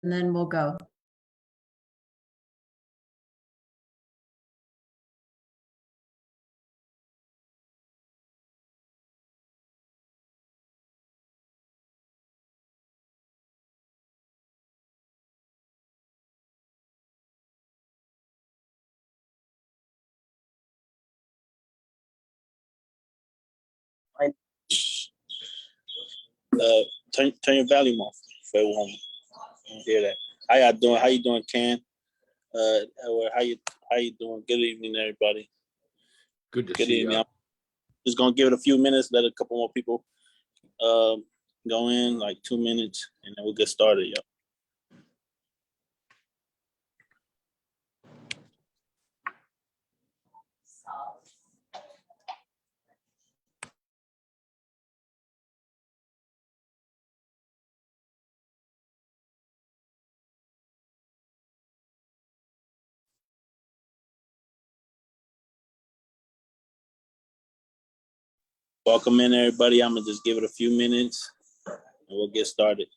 and then we'll go. Turn your volume off for everyone. Hear that? How y'all doing? How you doing, Ken? How you doing? Good evening, everybody. Good to see you. I'm just gonna give it a few minutes. Let a couple more people go in, like 2 minutes, and then we'll get started. Yep. Welcome in, everybody. I'm gonna just give it a few minutes, and we'll get started.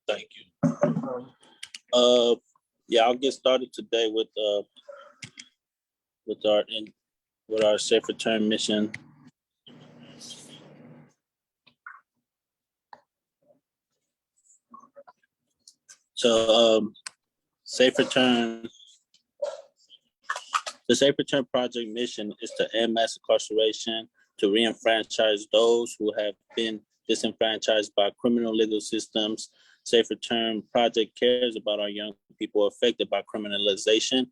Thank you. Yeah, I'll get started today with our safe return mission. So, safe return. The Safe Return Project mission is to end mass incarceration, to re-enfranchise those who have been disenfranchised by criminal legal systems. Safe Return Project cares about our young people affected by criminalization.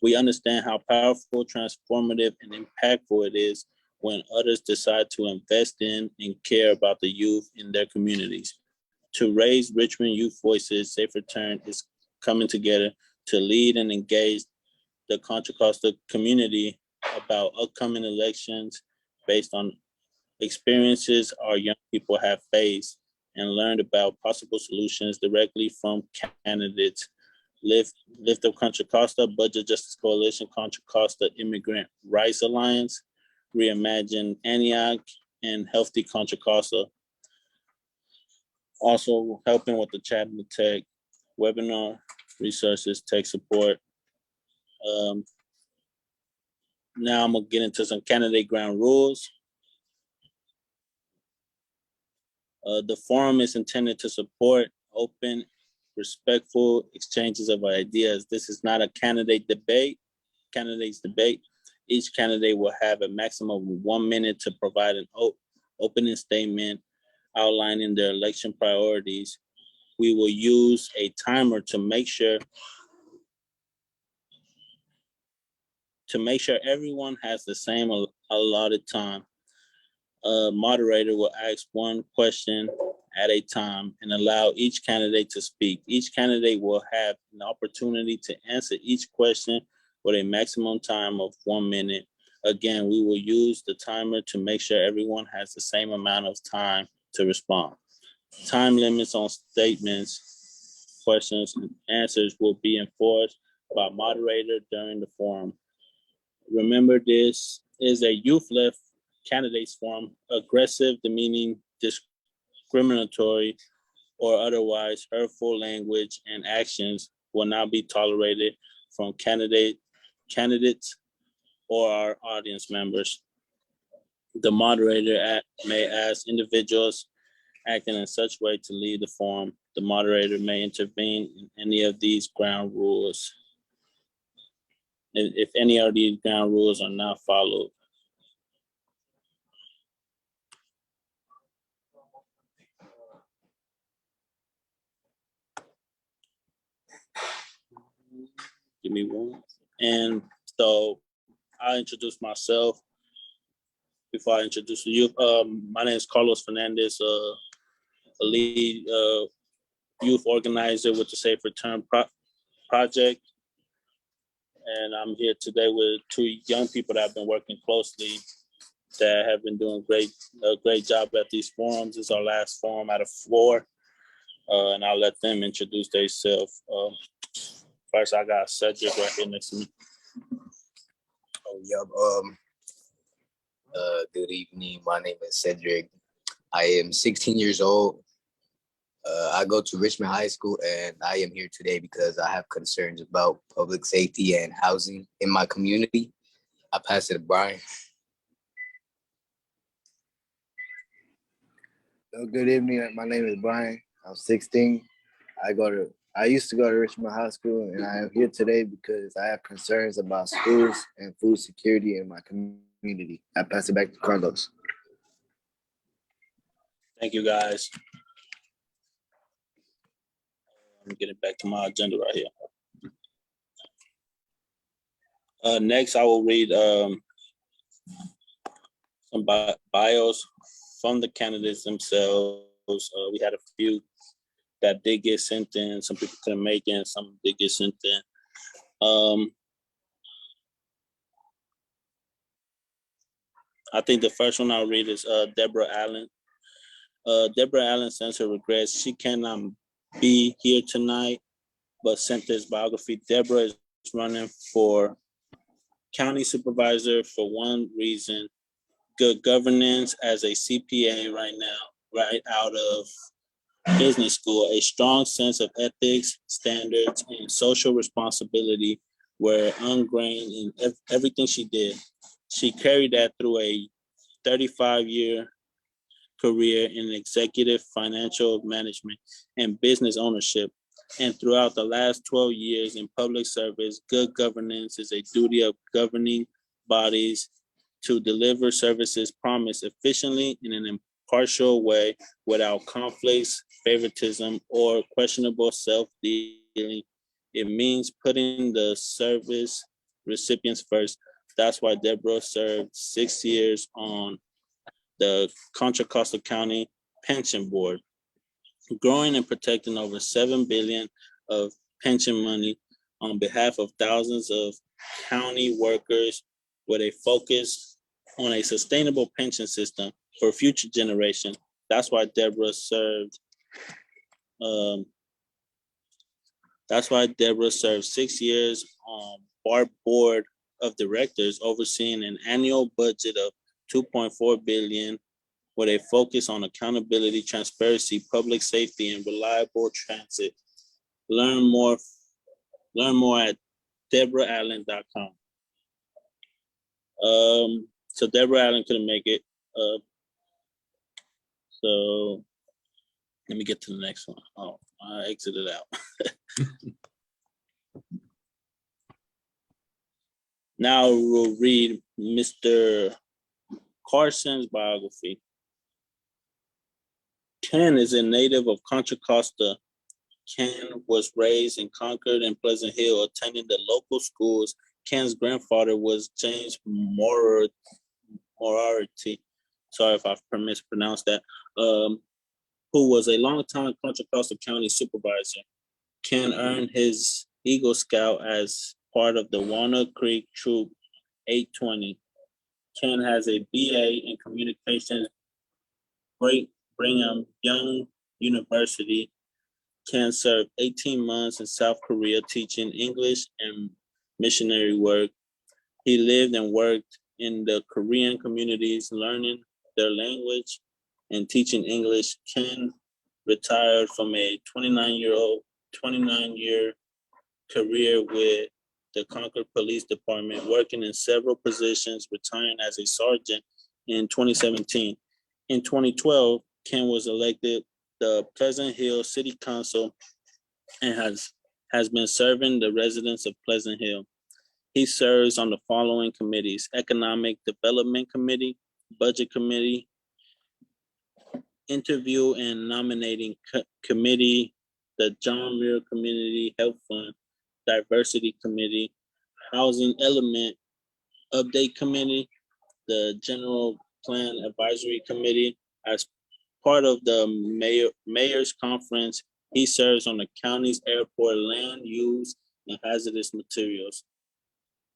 We understand how powerful, transformative, and impactful it is when others decide to invest in and care about the youth in their communities. To raise Richmond youth voices, Safe Return is coming together to lead and engage the Contra Costa community about upcoming elections based on experiences our young people have faced and learned about possible solutions directly from candidates. Lift Up Contra Costa, Budget Justice Coalition, Contra Costa Immigrant Rights Alliance, Reimagine Antioch, and Healthy Contra Costa. Also helping with the chat and the tech, webinar, resources, tech support. Now I'm gonna get into some candidate ground rules. The forum is intended to support open, respectful exchanges of ideas. This is not a candidate's debate. Each candidate will have a maximum of 1 minute to provide an opening statement. outlining their election priorities. We will use a timer to make sure everyone has the same allotted time. A moderator will ask one question at a time and allow each candidate to speak. Each candidate will have an opportunity to answer each question with a maximum time of 1 minute. Again, we will use the timer to make sure everyone has the same amount of time to respond. Time limits on statements, questions, and answers will be enforced by moderator during the forum. Remember, this is a youth-led candidates forum. Aggressive, demeaning, discriminatory, or otherwise hurtful language and actions will not be tolerated from candidates or our audience members. The moderator may ask individuals acting in such way to lead the forum. The moderator may intervene in any of these ground rules if any of these ground rules are not followed. Give me one. And so I'll introduce myself before I introduce you. My name is Carlos Fernandez, a lead youth organizer with the Safe Return Project. And I'm here today with two young people that have been working closely, that have been doing a great job at these forums. This is our last forum out of 4. And I'll let them introduce themselves. First, I got Cedric right here next to me. Good evening. My name is Cedric. I am 16 years old. I go to Richmond High School, and I am here today because I have concerns about public safety and housing in my community. I pass it to Brian. Good evening. My name is Brian. I'm 16. I used to go to Richmond High School, and I am here today because I have concerns about schools and food security in my community. I pass it back to Carlos. Thank you, guys. I'm getting back to my agenda right here. Next, I will read some bios from the candidates themselves. We had a few that did get sent in. Some people couldn't make it, some did get sent in. I think the first one I'll read is Deborah Allen. Deborah Allen sends her regrets. She cannot be here tonight, but sent this biography. Deborah is running for county supervisor for one reason: good governance. As a CPA right now, right out of business school, a strong sense of ethics, standards, and social responsibility were ingrained in everything she did. She carried that through a 35-year career in executive financial management and business ownership. And throughout the last 12 years in public service, good governance is a duty of governing bodies to deliver services promised efficiently in an impartial way without conflicts, favoritism, or questionable self-dealing. It means putting the service recipients first. That's why Deborah served 6 years on the Contra Costa County Pension Board, growing and protecting over $7 billion of pension money on behalf of thousands of county workers with a focus on a sustainable pension system for future generations. That's why Deborah served 6 years on our board of directors, overseeing an annual budget of $2.4 billion with a focus on accountability, transparency, public safety, and reliable transit. Learn more at DeborahAllen.com. So Deborah Allen couldn't make it. So let me get to the next one. Oh, I exited out. Now we'll read Mr. Carlson's biography. Ken is a native of Contra, Costa. Ken was raised in Concord and Pleasant Hill, attending the local schools. Ken's grandfather was James Moriarty. Sorry if I've mispronounced that. Who was a longtime Contra Costa County supervisor. Ken earned his Eagle Scout as part of the Walnut Creek Troop 820. Ken has a BA in Communications, Brigham Young University. Ken served 18 months in South Korea teaching English and missionary work. He lived and worked in the Korean communities, learning their language and teaching English. Ken retired from a 29-year career with the Concord Police Department, working in several positions, retiring as a sergeant in 2017. In 2012, Ken was elected the Pleasant Hill City Council and has been serving the residents of Pleasant Hill. He serves on the following committees: Economic Development Committee, Budget Committee, Interview and Nominating Committee, the John Muir Community Health Fund, Diversity Committee, Housing Element Update Committee, the General Plan Advisory Committee. As part of the Mayor's Conference, he serves on the county's airport land use and hazardous materials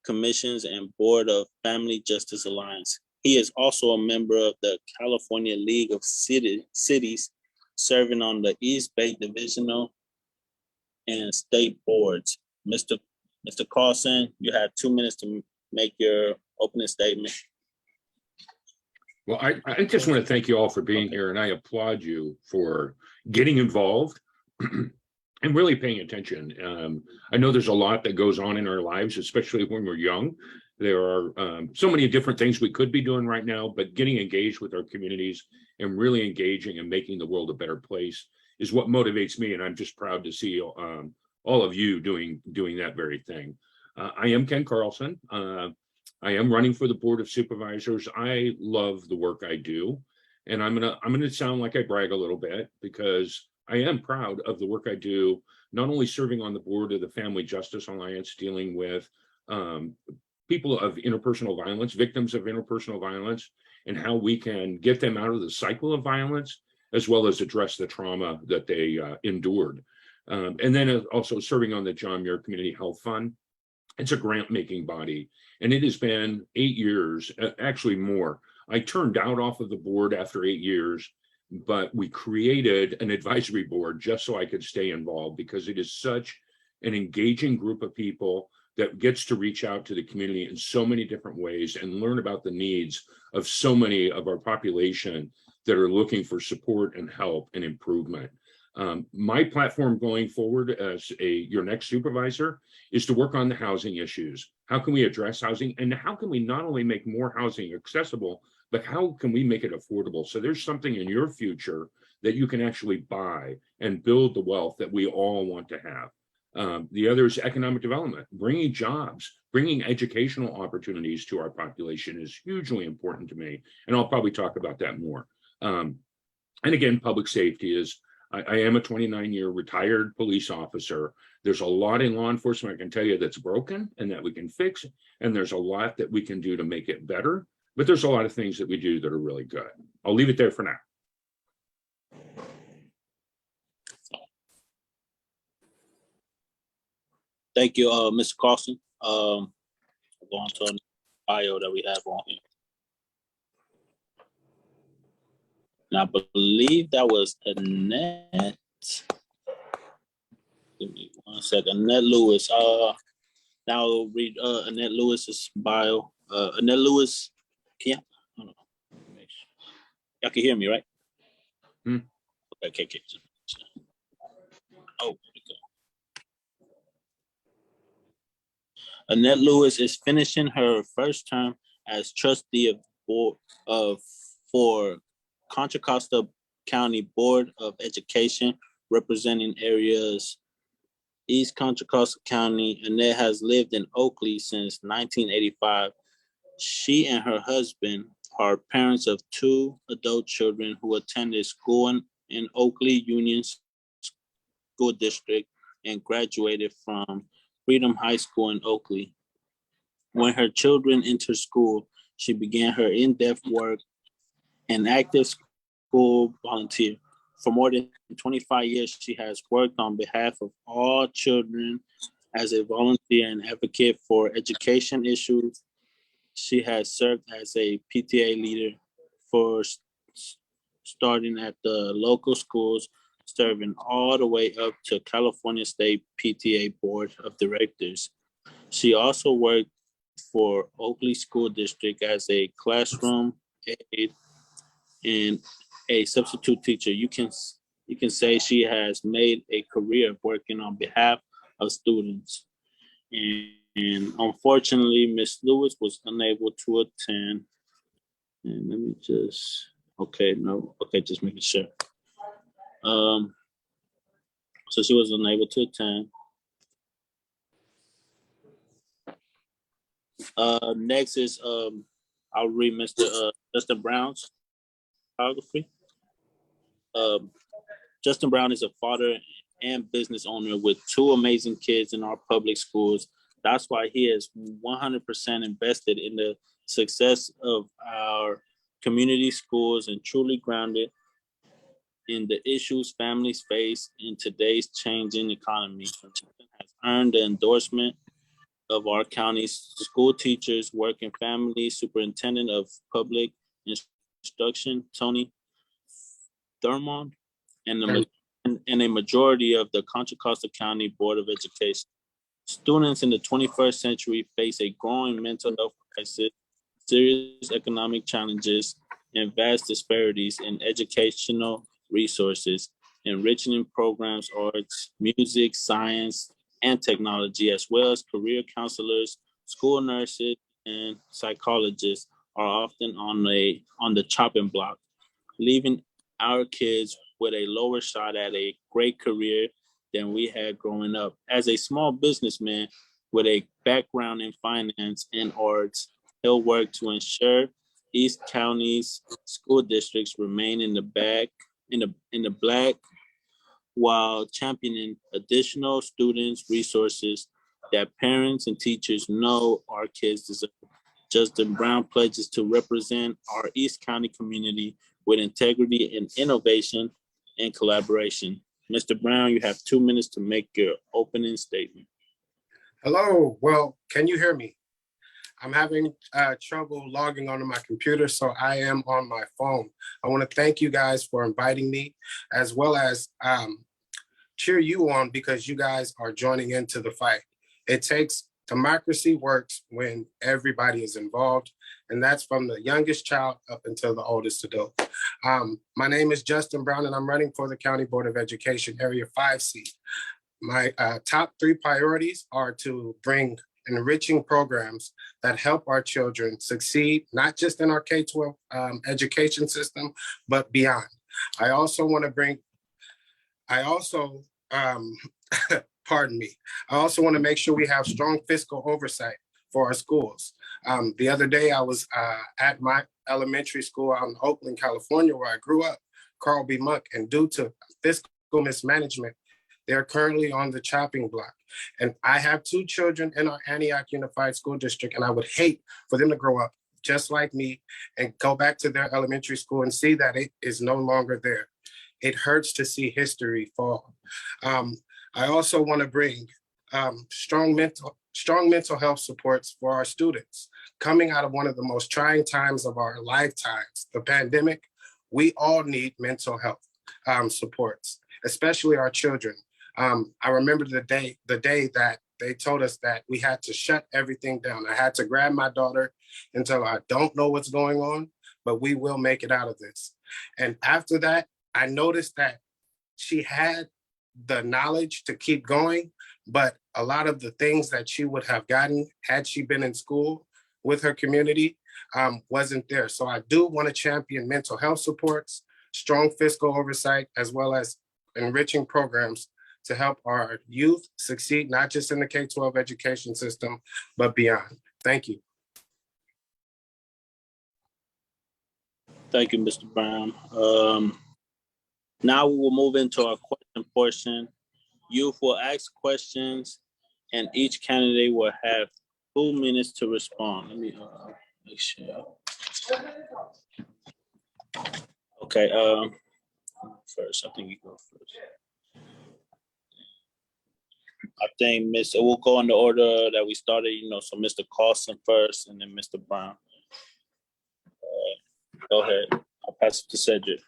commissions and board of Family Justice Alliance. He is also a member of the California League of Cities, serving on the East Bay Divisional and state boards. Mr. Carlson, you have 2 minutes to make your opening statement. Well, I just want to thank you all for being here, and I applaud you for getting involved and really paying attention. I know there's a lot that goes on in our lives, especially when we're young. There are so many different things we could be doing right now, but getting engaged with our communities and really engaging and making the world a better place is what motivates me, and I'm just proud to see all of you doing that very thing. I am Ken Carlson. I am running for the Board of Supervisors. I love the work I do, and I'm gonna sound like I brag a little bit because I am proud of the work I do, not only serving on the board of the Family Justice Alliance, dealing with people of interpersonal violence, victims of interpersonal violence, and how we can get them out of the cycle of violence, as well as address the trauma that they endured. And then also serving on the John Muir Community Health Fund. It's a grant-making body, and it has been 8 years, actually more. I turned out off of the board after 8 years, but we created an advisory board just so I could stay involved, because it is such an engaging group of people that gets to reach out to the community in so many different ways and learn about the needs of so many of our population that are looking for support and help and improvement. My platform going forward as your next supervisor is to work on the housing issues. How can we address housing, and how can we not only make more housing accessible, but how can we make it affordable? So there's something in your future that you can actually buy and build the wealth that we all want to have. The other is economic development. Bringing jobs, bringing educational opportunities to our population is hugely important to me, and I'll probably talk about that more. And again, public safety is, I am a 29-year retired police officer. There's a lot in law enforcement I can tell you that's broken and that we can fix, and there's a lot that we can do to make it better, but there's a lot of things that we do that are really good. I'll leave it there for now. Thank you, Mr. Carlson. We'll go on to the bio that we have on here. And I believe that was Annette. Give me 1 second. Annette Lewis. Now I'll read Annette Lewis's bio. Annette Lewis, can hold on. Make sure. Y'all can hear me, right? Okay. Oh, there we go. Annette Lewis is finishing her first term as trustee of board for Contra Costa County Board of Education, representing areas East Contra Costa County. Annette has lived in Oakley since 1985. She and her husband are parents of 2 adult children who attended school in Oakley Union School District and graduated from Freedom High School in Oakley. When her children entered school, she began her in-depth work and active school volunteer. For more than 25 years, she has worked on behalf of all children as a volunteer and advocate for education issues. She has served as a PTA leader for starting at the local schools, serving all the way up to California State PTA Board of Directors. She also worked for Oakley School District as a classroom aide and a substitute teacher. You can say she has made a career working on behalf of students. And unfortunately, Miss Lewis was unable to attend. And let me just, just making sure. So she was unable to attend. Next is, I'll read Mr. Justin Brown's biography. Justin Brown is a father and business owner with two amazing kids in our public schools. That's why he is 100% invested in the success of our community schools and truly grounded in the issues families face in today's changing economy. Justin has earned the endorsement of our county's school teachers, working family superintendent of public instruction, Tony Thurmond, and a majority of the Contra Costa County Board of Education. Students in the 21st century face a growing mental health crisis, serious economic challenges, and vast disparities in educational resources, enriching programs, arts, music, science, and technology, as well as career counselors, school nurses, and psychologists are often on the chopping block, leaving our kids with a lower shot at a great career than we had growing up. As a small businessman with a background in finance and arts, he'll work to ensure East County's school districts remain in the black while championing additional students' resources that parents and teachers know our kids deserve. Justin Brown pledges to represent our East County community with integrity and innovation and collaboration. Mr. Brown, you have 2 minutes to make your opening statement. Hello, well, can you hear me? I'm having trouble logging onto my computer, so I am on my phone. I want to thank you guys for inviting me, as well as cheer you on because you guys are joining into the fight. Democracy works when everybody is involved, and that's from the youngest child up until the oldest adult. My name is Justin Brown, and I'm running for the County Board of Education Area 5 seat. My top 3 priorities are to bring enriching programs that help our children succeed, not just in our K-12 education system, but beyond. I also want to make sure we have strong fiscal oversight for our schools. The other day, I was at my elementary school out in Oakland, California, where I grew up, Carl B. Monk, and due to fiscal mismanagement, they're currently on the chopping block. And I have 2 children in our Antioch Unified School District, and I would hate for them to grow up just like me and go back to their elementary school and see that it is no longer there. It hurts to see history fall. I also want to bring strong mental health supports for our students. Coming out of one of the most trying times of our lifetimes, the pandemic, we all need mental health supports, especially our children. I remember the day that they told us that we had to shut everything down. I had to grab my daughter and tell her, I don't know what's going on, but we will make it out of this. And after that, I noticed that she had the knowledge to keep going, but a lot of the things that she would have gotten had she been in school with her community wasn't there. So I do want to champion mental health supports, strong fiscal oversight, as well as enriching programs to help our youth succeed, not just in the K-12 education system, but beyond. Thank you. Thank you, Mr. Brown. Now we will move into our question portion. Youth will ask questions and each candidate will have 2 minutes to respond. Let me make sure. Okay, first, I think you go first. I think we'll go in the order that we started, so Mr. Carlson first and then Mr. Brown. Go ahead. I'll pass it to Cedric.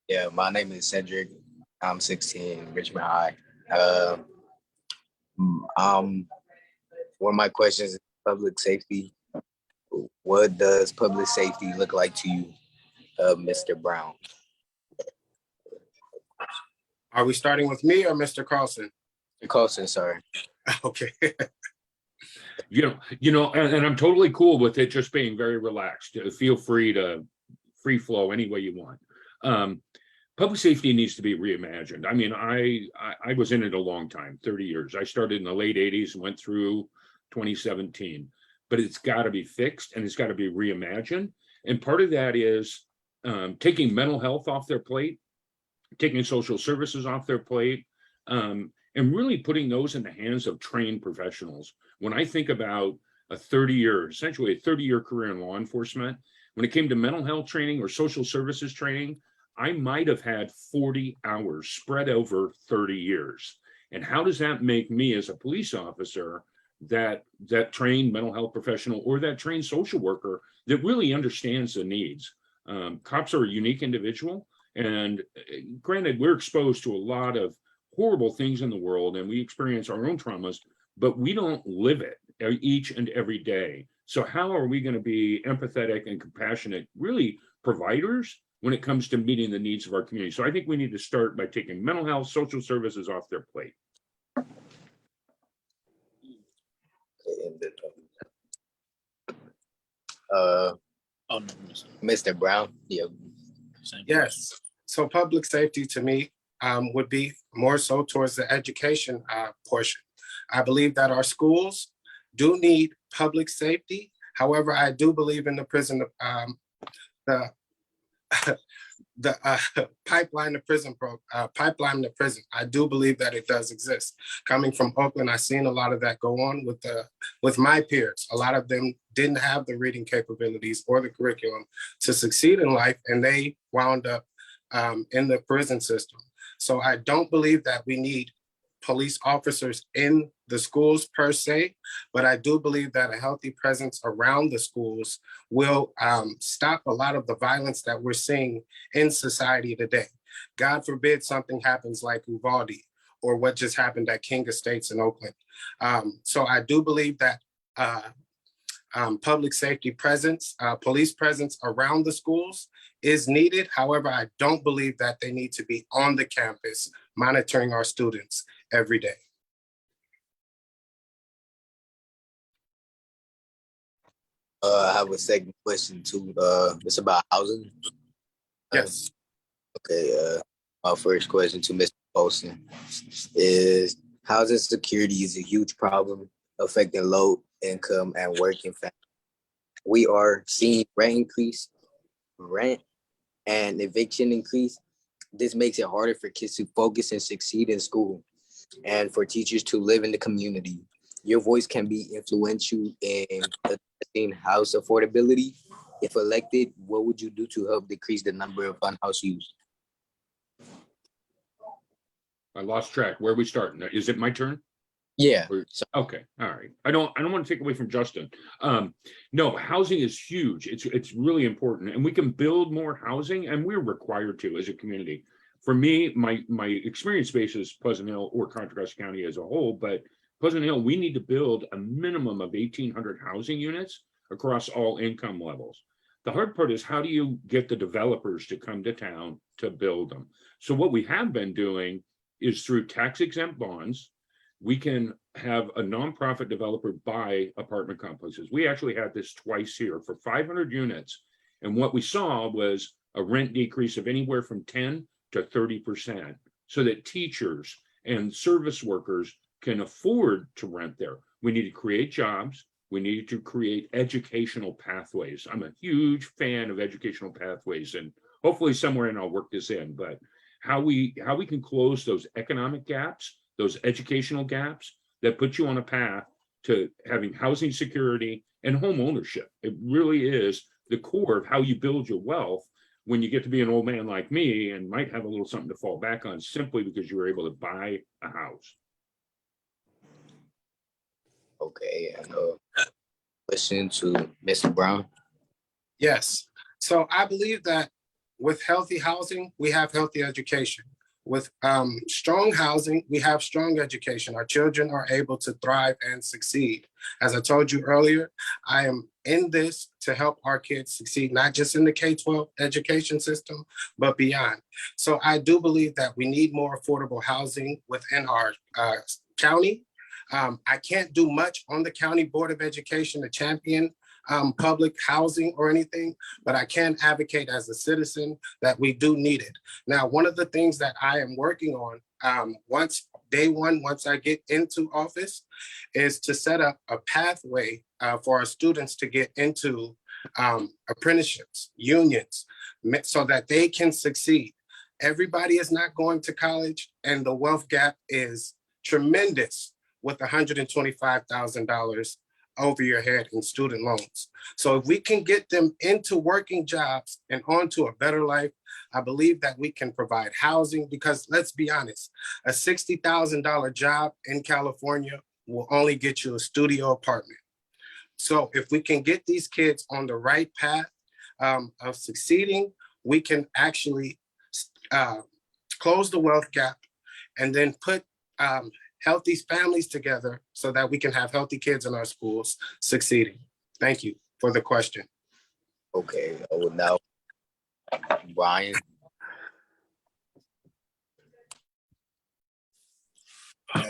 Yeah, my name is Cedric. I'm 16, Richmond High. One of my questions is public safety. What does public safety look like to you, Mr. Brown? Are we starting with me or Mr. Carlson? Carlson, sorry. Okay. And I'm totally cool with it just being very relaxed. Feel free to free flow any way you want. Public safety needs to be reimagined. I mean, I was in it a long time, 30 years. I started in the late 80s and went through 2017, but it's got to be fixed and it's got to be reimagined. And part of that is taking mental health off their plate, taking social services off their plate, and really putting those in the hands of trained professionals. When I think about essentially a 30-year career in law enforcement, when it came to mental health training or social services training, I might have had 40 hours spread over 30 years. And how does that make me as a police officer, that trained mental health professional or that trained social worker that really understands the needs? Cops are a unique individual. And granted, we're exposed to a lot of horrible things in the world and we experience our own traumas, but we don't live it each and every day. So how are we going to be empathetic and compassionate, really providers when it comes to meeting the needs of our community? So I think we need to start by taking mental health, social services off their plate. Mr. Brown, yeah. Yes. So public safety to me would be more so towards the education portion. I believe that our schools do need public safety. However, I do believe in the prison, the pipeline to prison. I do believe that it does exist. Coming from Oakland, I've seen a lot of that go on with my peers. A lot of them didn't have the reading capabilities or the curriculum to succeed in life, and they wound up in the prison system. So I don't believe that we need police officers in the schools per se, but I do believe that a healthy presence around the schools will stop a lot of the violence that we're seeing in society today. God forbid something happens like Uvalde or what just happened at King Estates in Oakland. So I do believe that public safety presence, police presence around the schools is needed. However, I don't believe that they need to be on the campus monitoring our students every day. I have a second question too. It's about housing. Yes. Okay. My first question to Mr. Olson is housing security is a huge problem affecting low income and working families. We are seeing rent and eviction increase. This makes it harder for kids to focus and succeed in school and for teachers to live in the community. Your voice can be influential in addressing house affordability. If elected, what would you do to help decrease the number of unhoused youth? I lost track. Where are we starting? Is it my turn? Yeah. Okay. All right. I don't want to take away from Justin. No, housing is huge. It's really important, and we can build more housing, and we're required to as a community. For me, my experience base is Pleasant Hill or Contra County as a whole, but Pleasant Hill, we need to build a minimum of 1,800 housing units across all income levels. The hard part is, how do you get the developers to come to town to build them? So what we have been doing is through tax exempt bonds, we can have a nonprofit developer buy apartment complexes. We actually had this twice here for 500 units. And what we saw was a rent decrease of anywhere from 10 to 30%, so that teachers and service workers can afford to rent there. We need to create jobs. We need to create educational pathways. I'm a huge fan of educational pathways, and hopefully somewhere, and I'll work this in, but how we can close those economic gaps, those educational gaps that put you on a path to having housing security and home ownership. It really is the core of how you build your wealth when you get to be an old man like me and might have a little something to fall back on simply because you were able to buy a house. Okay, and question to Mr. Brown. Yes. So I believe that with healthy housing, we have healthy education. With strong housing, we have strong education. Our children are able to thrive and succeed. As I told you earlier, I am in this to help our kids succeed, not just in the K-12 education system, but beyond. So I do believe that we need more affordable housing within our county. I can't do much on the County Board of Education to champion public housing or anything, but I can advocate as a citizen that we do need it. Now, one of the things that I am working on once I get into office is to set up a pathway for our students to get into apprenticeships, unions, so that they can succeed. Everybody is not going to college, and the wealth gap is tremendous with $125,000 over your head in student loans. So if we can get them into working jobs and onto a better life, I believe that we can provide housing, because let's be honest, a $60,000 job in California will only get you a studio apartment. So if we can get these kids on the right path of succeeding, we can actually close the wealth gap and then put healthy families together so that we can have healthy kids in our schools succeeding. Thank you for the question. Okay, now Brian.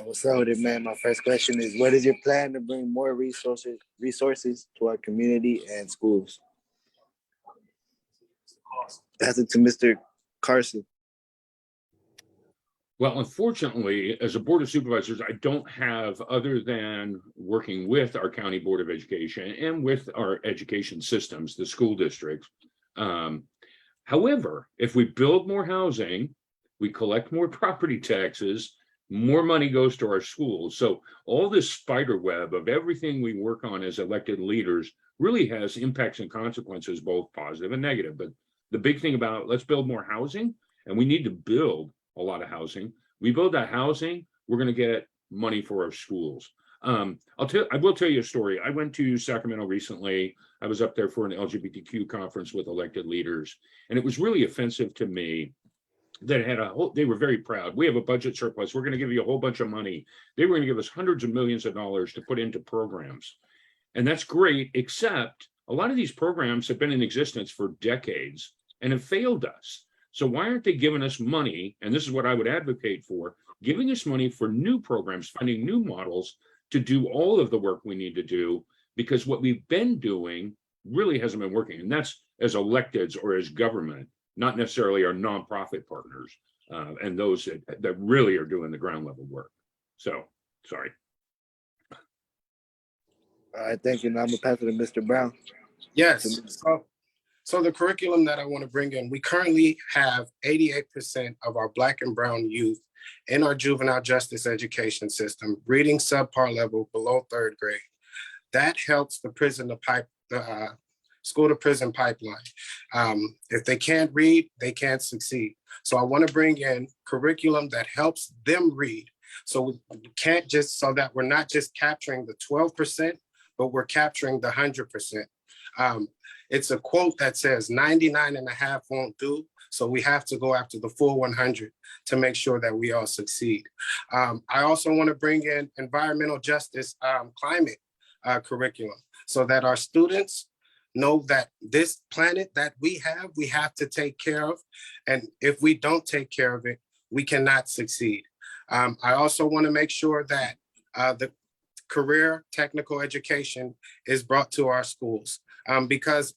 What's up with it, man? My first question is, what is your plan to bring more resources to our community and schools? Pass it to Mr. Carlson. Well, unfortunately, as a Board of Supervisors, I don't have, other than working with our County Board of Education and with our education systems, the school districts. However, if we build more housing, we collect more property taxes, more money goes to our schools. So all this spider web of everything we work on as elected leaders really has impacts and consequences, both positive and negative. But the big thing about, let's build more housing, and we need to build a lot of housing. We build that housing, we're going to get money for our schools. I will tell you a story. I went to Sacramento recently. I was up there for an LGBTQ conference with elected leaders, and it was really offensive to me that had they were very proud. We have a budget surplus. We're going to give you a whole bunch of money. They were going to give us hundreds of millions of dollars to put into programs. And that's great, except a lot of these programs have been in existence for decades and have failed us. So why aren't they giving us money? And this is what I would advocate for, giving us money for new programs, finding new models to do all of the work we need to do, because what we've been doing really hasn't been working. And that's as electeds or as government, not necessarily our nonprofit partners and those that really are doing the ground level work. So, sorry. All right, thank you. Now I'm gonna pass it to Mr. Brown. Yes. So the curriculum that I want to bring in, we currently have 88% of our Black and Brown youth in our juvenile justice education system reading subpar level below 3rd grade. That helps the school to prison pipeline. If they can't read, they can't succeed. So I want to bring in curriculum that helps them read. So we can't just, so that we're not just capturing the 12%, but we're capturing the 100%. It's a quote that says 99.5 won't do. So we have to go after the full 100 to make sure that we all succeed. I also want to bring in environmental justice climate curriculum so that our students know that this planet that we have to take care of. And if we don't take care of it, we cannot succeed. I also want to make sure that the career technical education is brought to our schools because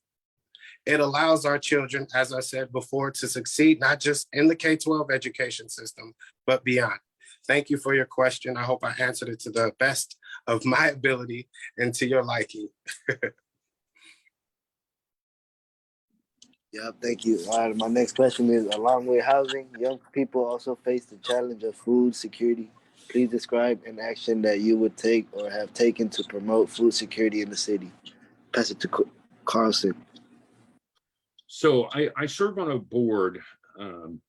it allows our children, as I said before, to succeed, not just in the K-12 education system, but beyond. Thank you for your question. I hope I answered it to the best of my ability and to your liking. Yeah, thank you. My next question is, along with housing, young people also face the challenge of food security. Please describe an action that you would take or have taken to promote food security in the city. Pass it to Carlson. So I serve on a board.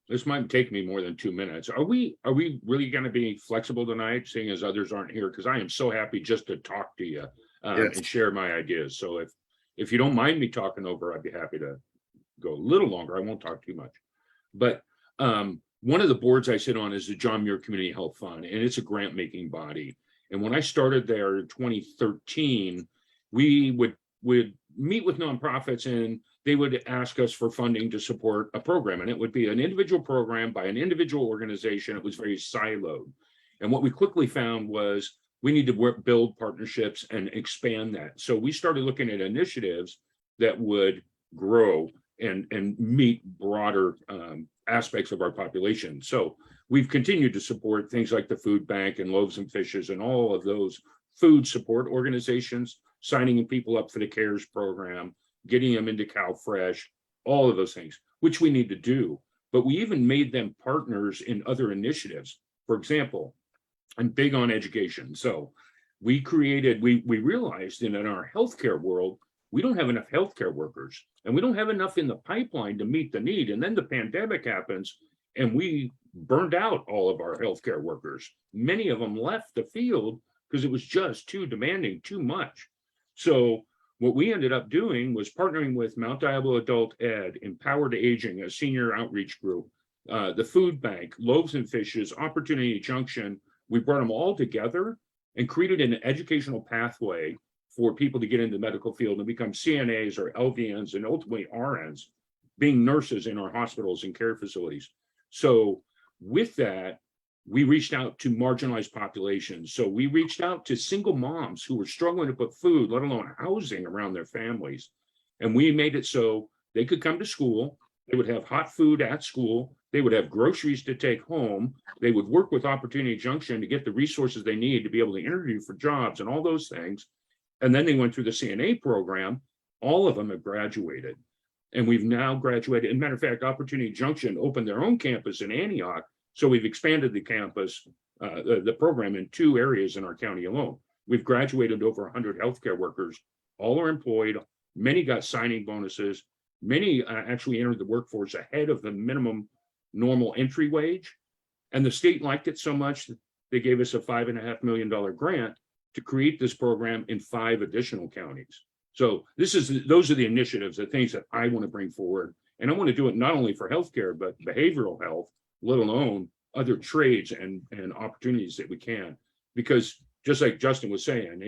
This might take me more than 2 minutes. Are we really going to be flexible tonight, seeing as others aren't here? Because I am so happy just to talk to you Yes. and share my ideas. So if you don't mind me talking over, I'd be happy to go a little longer. I won't talk too much. But one of the boards I sit on is the John Muir Community Health Fund, and it's a grant making body. And when I started there in 2013, we would meet with nonprofits, and they would ask us for funding to support a program. And it would be an individual program by an individual organization. It was very siloed. And what we quickly found was we need to build partnerships and expand that. So we started looking at initiatives that would grow and meet broader aspects of our population. So we've continued to support things like the food bank and Loaves and Fishes and all of those food support organizations, signing people up for the CARES program, getting them into CalFresh, all of those things, which we need to do. But we even made them partners in other initiatives. For example, I'm big on education. So we realized that in our healthcare world, we don't have enough healthcare workers, and we don't have enough in the pipeline to meet the need. And then the pandemic happens, and we burned out all of our healthcare workers. Many of them left the field because it was just too demanding, too much. So what we ended up doing was partnering with Mount Diablo Adult Ed, Empowered Aging, a senior outreach group, the food bank, Loaves and Fishes, Opportunity Junction. We brought them all together and created an educational pathway for people to get into the medical field and become CNAs or LVNs and ultimately RNs, being nurses in our hospitals and care facilities. So with that, we reached out to marginalized populations. So we reached out to single moms who were struggling to put food, let alone housing, around their families. And we made it so they could come to school, they would have hot food at school, they would have groceries to take home, they would work with Opportunity Junction to get the resources they need to be able to interview for jobs and all those things. And then they went through the CNA program. All of them have graduated. And we've now graduated. As a matter of fact, Opportunity Junction opened their own campus in Antioch. So we've expanded the campus, the program, in 2 areas in our county alone. We've graduated over 100 healthcare workers. All are employed. Many got signing bonuses. Many actually entered the workforce ahead of the minimum normal entry wage. And the state liked it so much that they gave us a $5.5 million grant to create this program in 5 additional counties. So those are the initiatives, the things that I want to bring forward. And I want to do it not only for healthcare, but behavioral health, let alone other trades and opportunities that we can. Because just like Justin was saying,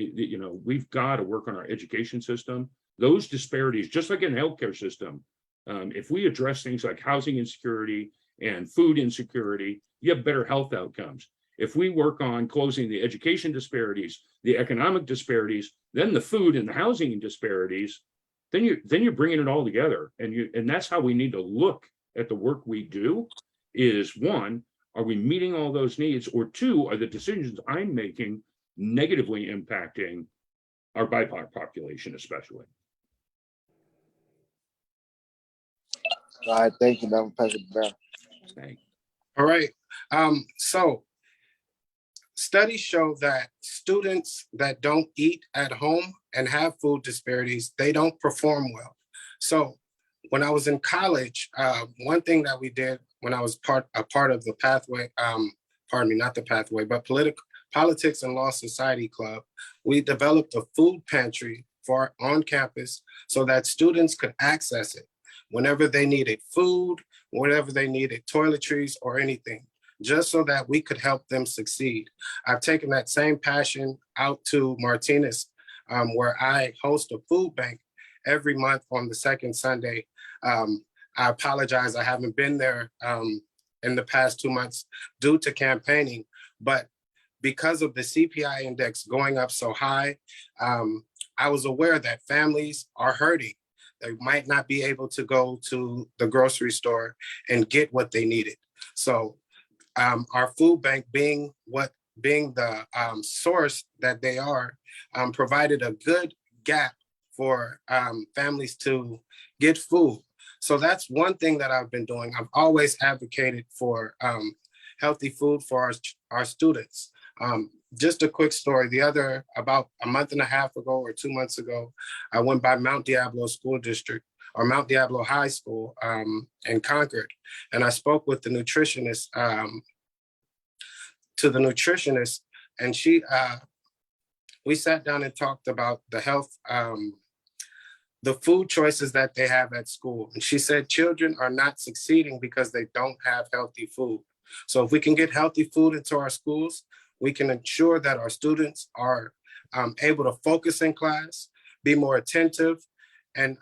we've got to work on our education system. Those disparities, just like in the healthcare system, if we address things like housing insecurity and food insecurity, you have better health outcomes. If we work on closing the education disparities, the economic disparities, then the food and the housing disparities, then you're bringing it all together. And that's how we need to look at the work we do. Is 1, are we meeting all those needs? Or 2, are the decisions I'm making negatively impacting our BIPOC population, especially? All right, thank you. Now pass it down. Thanks. All right. So studies show that students that don't eat at home and have food disparities, they don't perform well. So when I was in college, one thing that we did when I was a part of the pathway, not the pathway, but Politics and Law Society Club, we developed a food pantry on campus so that students could access it whenever they needed food, whenever they needed toiletries or anything, just so that we could help them succeed. I've taken that same passion out to Martinez, where I host a food bank every month on the 2nd Sunday. I apologize, I haven't been there in the past 2 months due to campaigning, but because of the CPI index going up so high, I was aware that families are hurting. They might not be able to go to the grocery store and get what they needed. So our food bank, being the source that they are, provided a good gap for families to get food. So that's one thing that I've been doing. I've always advocated for healthy food for our students. Just a quick story. About a month and a half ago or 2 months ago, I went by Mount Diablo School District or Mount Diablo High School in Concord. And I spoke with the nutritionist, and we sat down and talked about the health, the food choices that they have at school. And she said children are not succeeding because they don't have healthy food. So if we can get healthy food into our schools, we can ensure that our students are able to focus in class, be more attentive, and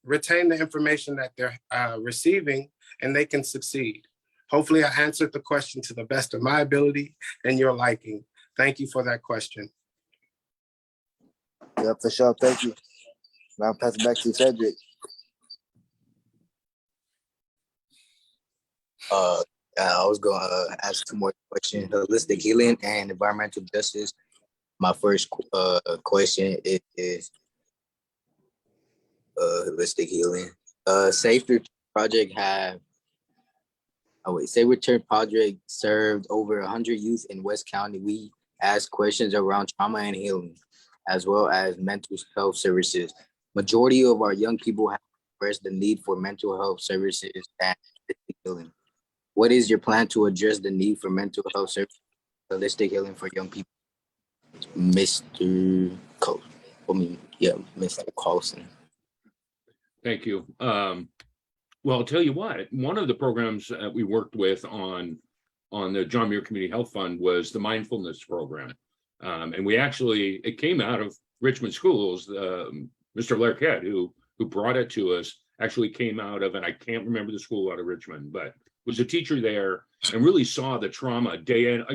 retain the information that they're receiving, and they can succeed. Hopefully I answered the question to the best of my ability and your liking. Thank you for that question. Yeah, for sure. Thank you. Now I'll pass it back to Cedric. I was going to ask 2 more questions: holistic healing and environmental justice. My first question is holistic healing. Safe Return Project Safe Return Project served over 100 youth in West County. We asked questions around trauma and healing, as well as mental health services. Majority of our young people have expressed the need for mental health services and holistic healing. What is your plan to address the need for mental health services, holistic healing for young people? Mr. Carlson. Thank you. Well, I'll tell you what, one of the programs that we worked with on the John Muir Community Health Fund was the mindfulness program. And it came out of Richmond schools. Mr. Larquette, who brought it to us, actually came out of, and I can't remember the school out of Richmond, but was a teacher there and really saw the trauma day in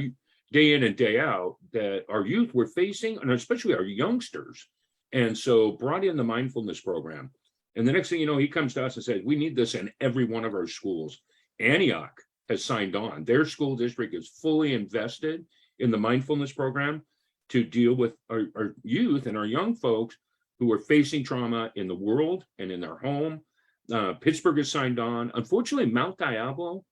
and day out that our youth were facing, and especially our youngsters. And so brought in the mindfulness program. And the next thing you know, he comes to us and says, we need this in every one of our schools. Antioch has signed on. Their school district is fully invested in the mindfulness program to deal with our youth and our young folks who are facing trauma in the world and in their home. Pittsburgh has signed on. Unfortunately, Mount Diablo,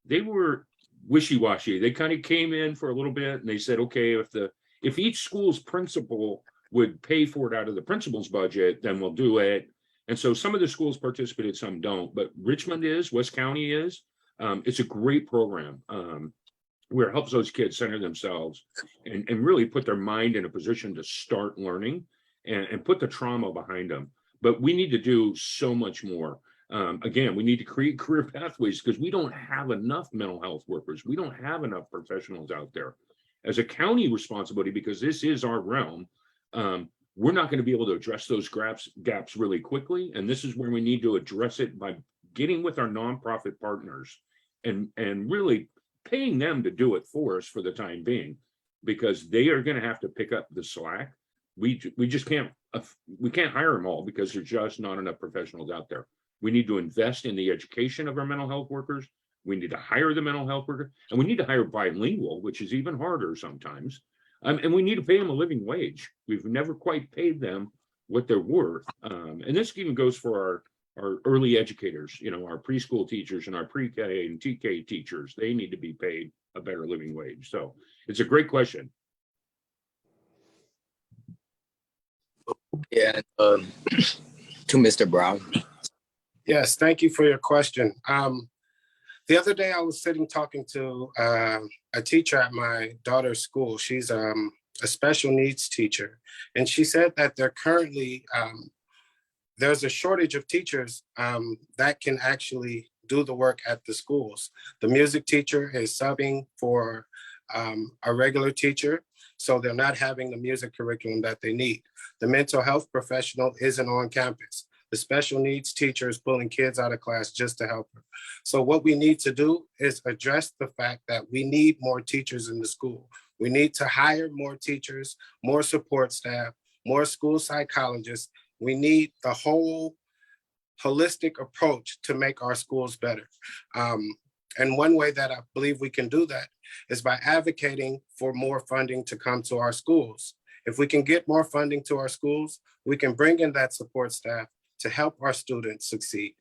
they were wishy-washy. They kind of came in for a little bit and they said, okay, if each school's principal would pay for it out of the principal's budget, then we'll do it. And so some of the schools participated, some don't, but Richmond is, West County is. It's a great program where it helps those kids center themselves and really put their mind in a position to start learning and put the trauma behind them. But we need to do so much more. Again, we need to create career pathways because we don't have enough mental health workers. We don't have enough professionals out there. As a county responsibility, because this is our realm, we're not going to be able to address those gaps really quickly. And this is where we need to address it by getting with our nonprofit partners and really paying them to do it for us for the time being, because they are going to have to pick up the slack. We just can't hire them all because there's just not enough professionals out there. We need to invest in the education of our mental health workers. We need to hire the mental health worker, and we need to hire bilingual, which is even harder sometimes. And we need to pay them a living wage. We've never quite paid them what they're worth. And this even goes for our early educators, our preschool teachers and our pre-K and TK teachers. They need to be paid a better living wage. So it's a great question. Yeah, to Mr. Brown. Yes, thank you for your question. The other day I was sitting talking to a teacher at my daughter's school. She's a special needs teacher. And she said that they're currently, there's a shortage of teachers that can actually do the work at the schools. The music teacher is subbing for a regular teacher, so they're not having the music curriculum that they need. The mental health professional isn't on campus. The special needs teacher is pulling kids out of class just to help her. So what we need to do is address the fact that we need more teachers in the school. We need to hire more teachers, more support staff, more school psychologists. We need the whole holistic approach to make our schools better. And one way that I believe we can do that is by advocating for more funding to come to our schools. If we can get more funding to our schools, we can bring in that support staff to help our students succeed.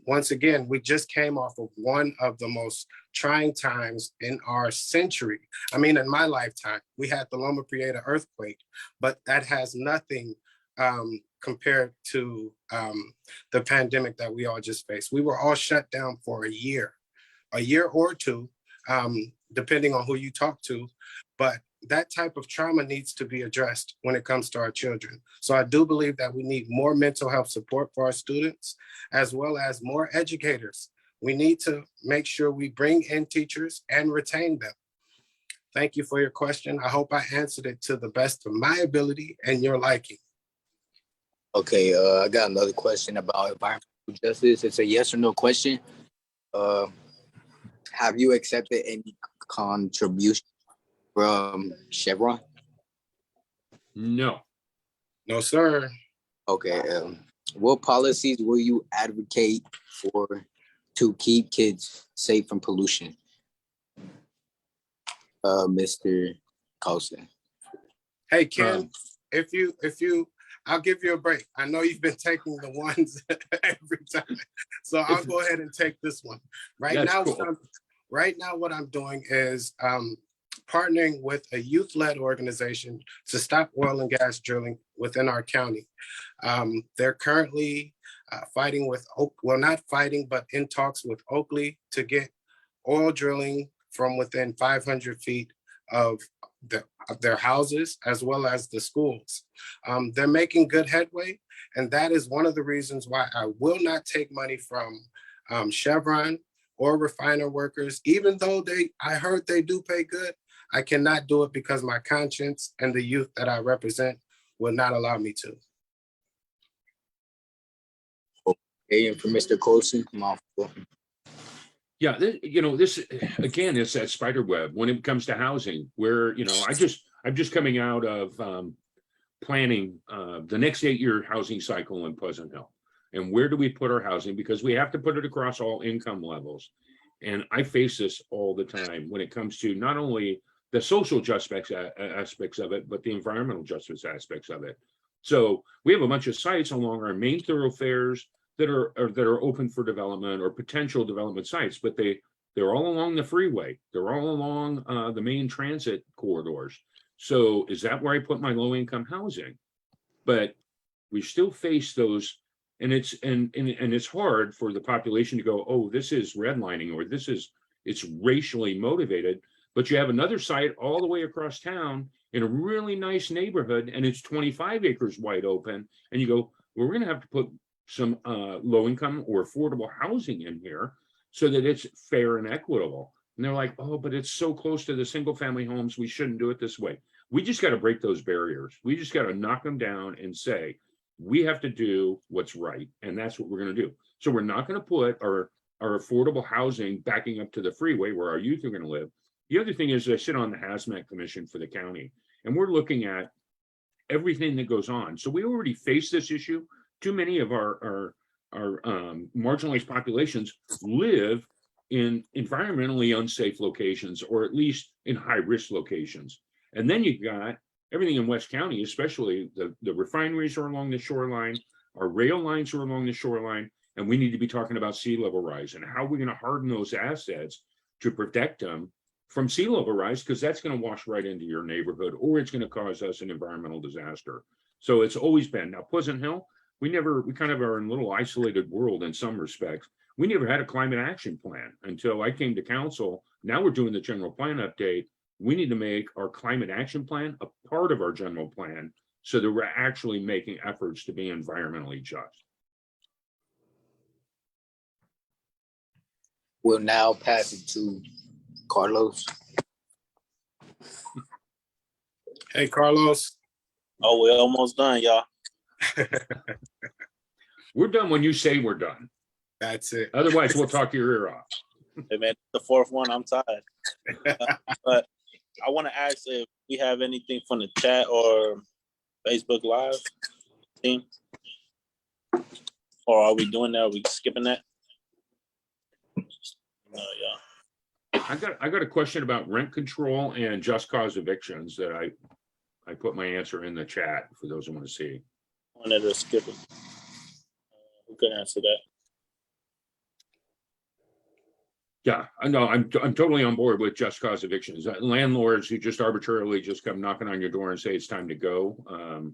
Once again, we just came off of one of the most trying times in our century. I mean, in my lifetime, we had the Loma Prieta earthquake, but that has nothing compared to the pandemic that we all just faced. We were all shut down for a year or two, depending on who you talk to. But that type of trauma needs to be addressed when it comes to our children. So I do believe that we need more mental health support for our students, as well as more educators. We need to make sure we bring in teachers and retain them. Thank you for your question. I hope I answered it to the best of my ability and your liking. Okay, I got another question about environmental justice. It's a yes or no question. Have you accepted any contribution from Chevron? No. No, sir. Okay. What policies will you advocate for to keep kids safe from pollution? Mr. Carlson. Hey, Ken, if you, I'll give you a break. I know you've been taking the ones every time. So I'll go ahead and take this one. Right now, what I'm doing is partnering with a youth-led organization to stop oil and gas drilling within our county. They're currently fighting with, not fighting, but in talks with Oakley to get oil drilling from within 500 feet of their houses, as well as the schools. They're making good headway, and that is one of the reasons why I will not take money from Chevron or refiner workers, even though I heard they do pay good. I cannot do it because my conscience and the youth that I represent will not allow me to. Okay, and for Mr. Carlson, come on. Yeah, this again, it's that spider web when it comes to housing, where I'm just coming out of planning the next 8-year housing cycle in Pleasant Hill, and where do we put our housing, because we have to put it across all income levels. And I face this all the time when it comes to not only the social justice aspects of it, but the environmental justice aspects of it. So we have a bunch of sites along our main thoroughfares that are open for development or potential development sites, but they're all along the freeway. They're all along the main transit corridors. So is that where I put my low income housing? But we still face those, and it's hard for the population to go, oh, this is redlining, or it's racially motivated. But you have another site all the way across town in a really nice neighborhood, and it's 25 acres wide open, and you go, well, we're going to have to put some low-income or affordable housing in here so that it's fair and equitable. And they're like, oh, but it's so close to the single-family homes, we shouldn't do it this way. We just got to break those barriers. We just got to knock them down and say, we have to do what's right, and that's what we're going to do. So we're not going to put our affordable housing backing up to the freeway where our youth are going to live. The other thing is I sit on the hazmat commission for the county, and we're looking at everything that goes on. So we already face this issue. Too many of our marginalized populations live in environmentally unsafe locations, or at least in high-risk locations. And then you've got everything in West County, especially the refineries are along the shoreline, our rail lines are along the shoreline, and we need to be talking about sea level rise and how we're going to harden those assets to protect them from sea level rise, because that's going to wash right into your neighborhood, or it's going to cause us an environmental disaster. So it's always been. Now, Pleasant Hill, we kind of are in a little isolated world in some respects. We never had a climate action plan until I came to council. Now we're doing the general plan update. We need to make our climate action plan a part of our general plan so that we're actually making efforts to be environmentally just. We'll now pass it to Carlos. Hey, Carlos. Oh, we're almost done, y'all. We're done when you say we're done. That's it. Otherwise, we'll talk your ear off. Hey, man, the fourth one, I'm tired. But I want to ask if we have anything from the chat or Facebook Live team. Or are we doing that? Are we skipping that? No, yeah. I got a question about rent control and just cause evictions that I put my answer in the chat for those who want to see. I wanted to skip it. Who could answer that? Yeah, I know. I'm totally on board with just cause evictions. Landlords who just arbitrarily just come knocking on your door and say it's time to go.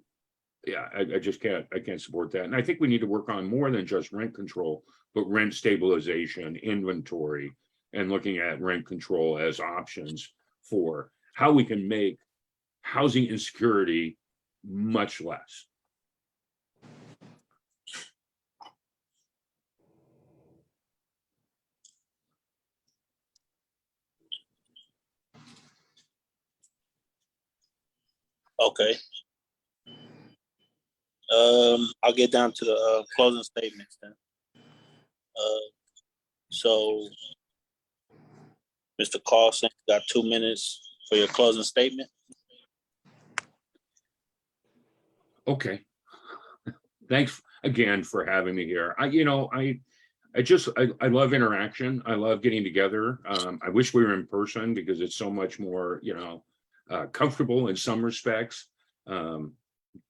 Yeah, I just can't. I can't support that. And I think we need to work on more than just rent control, but rent stabilization, inventory, and looking at rent control as options for how we can make housing insecurity much less. Okay. I'll get down to the closing statements then. So, Mr. Carlson, you got 2 minutes for your closing statement. Okay. Thanks again for having me here. I love interaction. I love getting together. I wish we were in person because it's so much more, comfortable in some respects.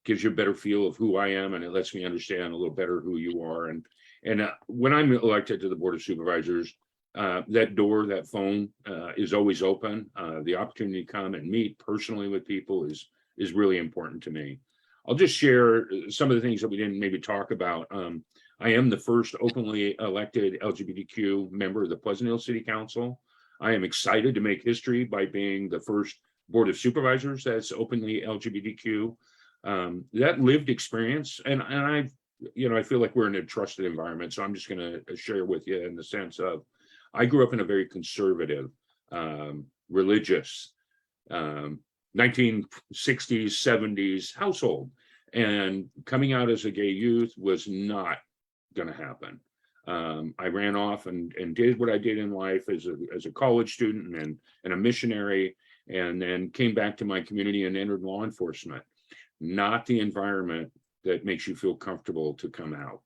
Gives you a better feel of who I am, and it lets me understand a little better who you are. And when I'm elected to the Board of Supervisors, that door, that phone is always open. The opportunity to come and meet personally with people is really important to me. I'll just share some of the things that we didn't maybe talk about. I am the first openly elected LGBTQ member of the Pleasant Hill City Council. I am excited to make history by being the first Board of Supervisors that's openly LGBTQ. That lived experience, and I feel like we're in a trusted environment, so I'm just going to share with you in the sense of I grew up in a very conservative, religious, 1960s, 70s household, and coming out as a gay youth was not going to happen. I ran off and did what I did in life as a college student and a missionary, and then came back to my community and entered law enforcement. Not the environment that makes you feel comfortable to come out.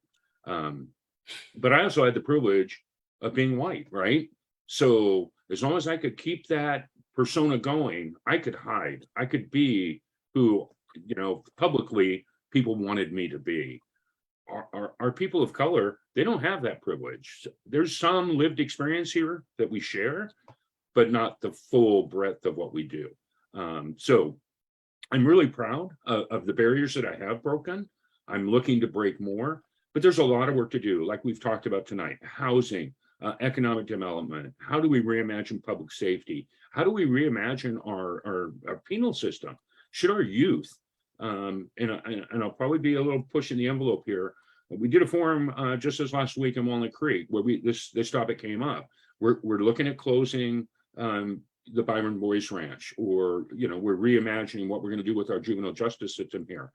But I also had the privilege of being white, right? So as long as I could keep that persona going, I could hide. I could be who, publicly people wanted me to be. Our people of color, they don't have that privilege. There's some lived experience here that we share, but not the full breadth of what we do. So I'm really proud of the barriers that I have broken. I'm looking to break more, but there's a lot of work to do, like we've talked about tonight: housing, economic development. How do we reimagine public safety? How do we reimagine our penal system? Should our youth, and I'll probably be a little pushing the envelope here. We did a forum just this last week in Walnut Creek where this topic came up. We're looking at closing the Byron Boys Ranch, or we're reimagining what we're going to do with our juvenile justice system here.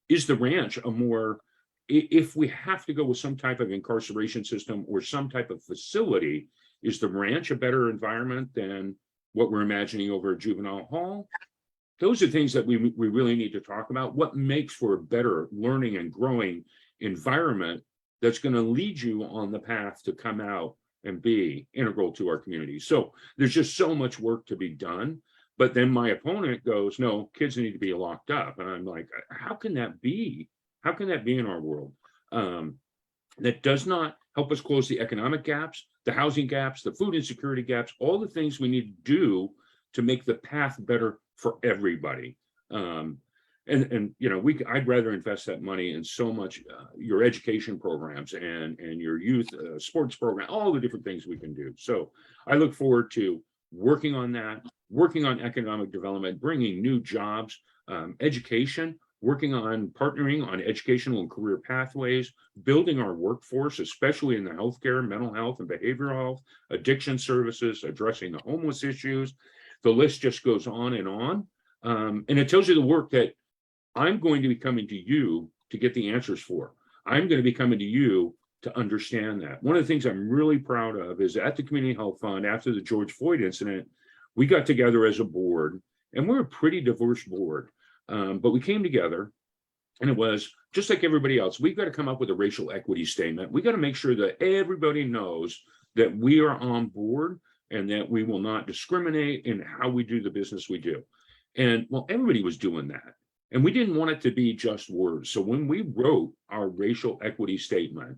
Is the ranch a more, if we have to go with some type of incarceration system or some type of facility, is the ranch a better environment than what we're imagining over a juvenile hall? Those are things that we really need to talk about. What makes for a better learning and growing environment that's going to lead you on the path to come out and be integral to our community. So there's just so much work to be done. But then my opponent goes, no, kids need to be locked up. And I'm like, how can that be? How can that be in our world? That does not help us close the economic gaps, the housing gaps, the food insecurity gaps, all the things we need to do to make the path better for everybody. I'd rather invest that money in so much your education programs and your youth sports program, all the different things we can do. So I look forward to working on that, working on economic development, bringing new jobs, education, working on partnering on educational and career pathways, building our workforce, especially in the healthcare, mental health and behavioral health, addiction services, addressing the homeless issues. The list just goes on. And it tells you the work that I'm going to be coming to you to get the answers for. I'm going to be coming to you to understand that. One of the things I'm really proud of is at the Community Health Fund, after the George Floyd incident, we got together as a board, and we're a pretty diverse board, but we came together, and it was just like everybody else. We've got to come up with a racial equity statement. We got to make sure that everybody knows that we are on board and that we will not discriminate in how we do the business we do. And well, everybody was doing that. And we didn't want it to be just words. So when we wrote our racial equity statement,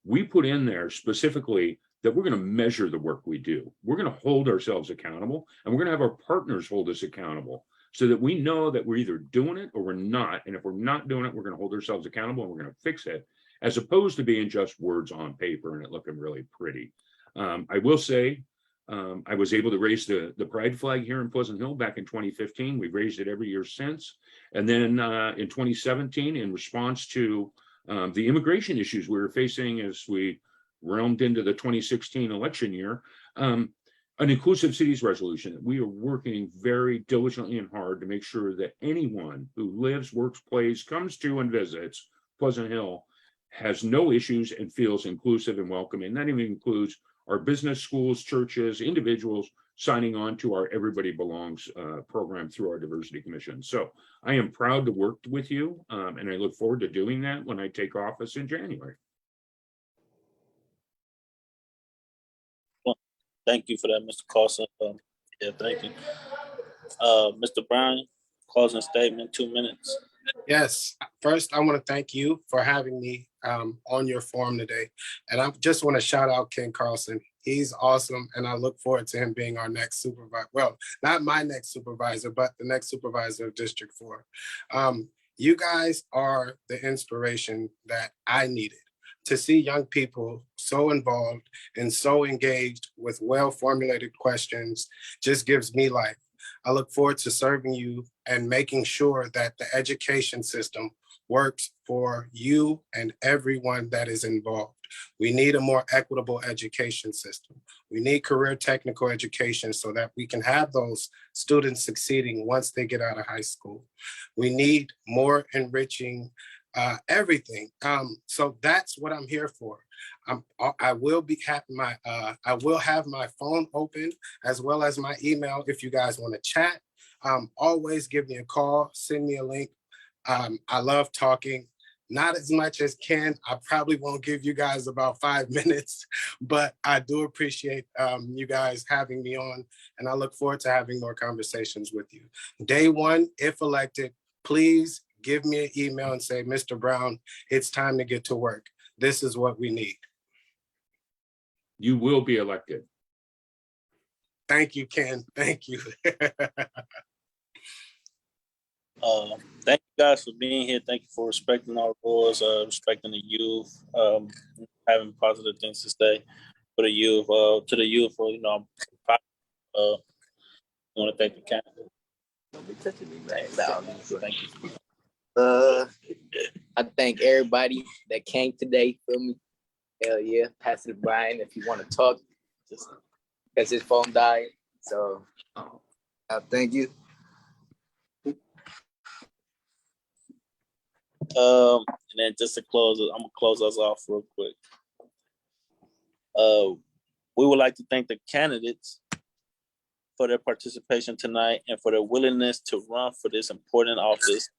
we put in there specifically that we're going to measure the work we do. We're going to hold ourselves accountable, and we're going to have our partners hold us accountable so that we know that we're either doing it or we're not. And if we're not doing it, we're going to hold ourselves accountable and we're going to fix it, as opposed to being just words on paper and it looking really pretty. I will say, I was able to raise the pride flag here in Pleasant Hill back in 2015. We've raised it every year since. And then in 2017, in response to the immigration issues we were facing as we realmed into the 2016 election year, an inclusive cities resolution. We are working very diligently and hard to make sure that anyone who lives, works, plays, comes to and visits Pleasant Hill has no issues and feels inclusive and welcoming. That even includes our business, schools, churches, individuals signing on to our Everybody Belongs program through our diversity commission. So I am proud to work with you, and I look forward to doing that when I take office in January. Thank you for that, Mr. Carlson. Yeah, thank you. Mr. Brown, closing statement, 2 minutes. Yes, first I want to thank you for having me on your forum today. And I just want to shout out Ken Carlson. He's awesome, and I look forward to him being our next supervisor. Well, not my next supervisor, but the next supervisor of District 4. You guys are the inspiration that I needed to see young people so involved and so engaged with well-formulated questions. Just gives me life. I look forward to serving you and making sure that the education system works for you and everyone that is involved. We need a more equitable education system. We need career technical education so that we can have those students succeeding once they get out of high school. We need more enriching everything. So that's what I'm here for. I will have my phone open as well as my email if you guys want to chat. Always give me a call, send me a link. I love talking, not as much as Ken. I probably won't give you guys about 5 minutes, but I do appreciate you guys having me on, and I look forward to having more conversations with you. Day one, if elected, please give me an email and say, Mr. Brown, it's time to get to work. This is what we need. You will be elected. Thank you, Ken. Thank you. Thank you guys for being here. Thank you for respecting our rules, respecting the youth, having positive things to say for the youth. To the youth, I want to thank the candidate. Don't be touching me, man. Thank you. I thank everybody that came today. Feel me? Hell yeah. Pass it to Brian if you want to talk, just because his phone died. So thank you. And then just to close, I'm gonna close us off real quick. We would like to thank the candidates for their participation tonight and for their willingness to run for this important office.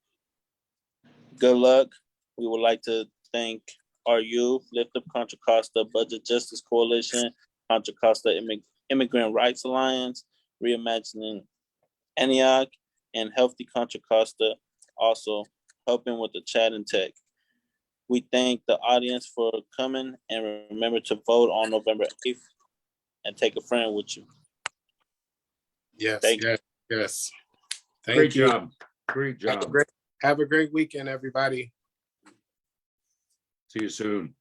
Good luck. We would like to thank our youth, Lift Up Contra Costa, Budget Justice Coalition, Contra Costa Immigrant Rights Alliance, Reimagining Antioch, and Healthy Contra Costa, also helping with the chat and tech. We thank the audience for coming, and remember to vote on November 8th and take a friend with you. Yes, Thank you. yes. Great job. Great job. Have a great weekend, everybody. See you soon.